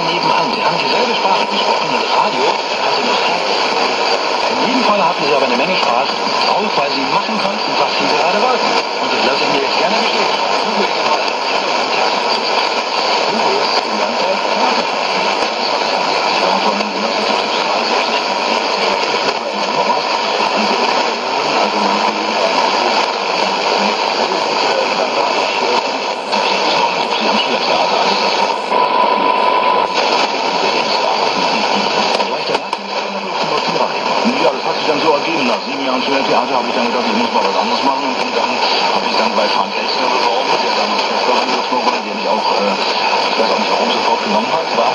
nebenan. Sie haben dieselbe Sprache gesprochen, das Radio hatte noch kein. In jedem Fall hatten Sie aber eine Menge Spaß, auch weil Sie machen konnten, was Sie gerade wollten. Und das lasse ich mir jetzt gerne bestätigen. Hugo Eberl, hallo und herzlich willkommen. Hugo ist gelernter Theaterschauspieler. Das war er. Sie waren von 1963 in Normas an die Unternehmen, also meine Kollegen waren auch dann war ich Sie am Schülertheater alles das. Ja, das hat sich dann so ergeben. Nach 7 Jahren Schülertheater habe ich dann gedacht, ich muss mal was anderes machen. Und dann habe ich dann bei Frank Elstner beworben, der damals Chef war, der mich auch, ich weiß auch nicht, warum sofort genommen hat, war